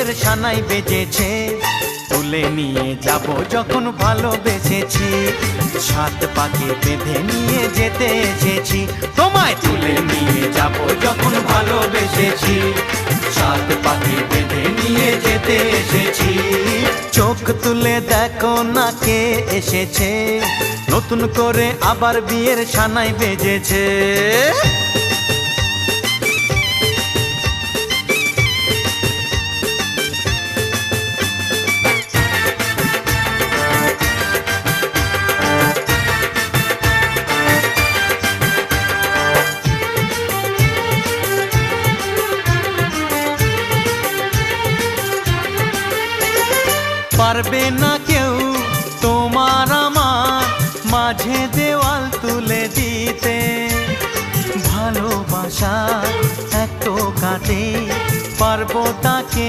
বিয়ের সানাই বেজেছে, তুলে নিয়ে যাব যখন ভালোবেসেছি। সাত পাকে বেঁধে নিয়ে যেতে এসেছি, তোমায় তুলে নিয়ে যাব যখন ভালোবেসেছি। সাত পাকে বেঁধে নিয়ে যেতে এসেছি। চোখ তুলে দেখো না কে এসেছে, নতুন করে আবার বিয়ের সানাই বেজেছে। পারবে না কেউ তোমার আমার মাঝে দেওয়াল তুলে দিতে, ভালোবাসা এক কাটে পারবো তাকে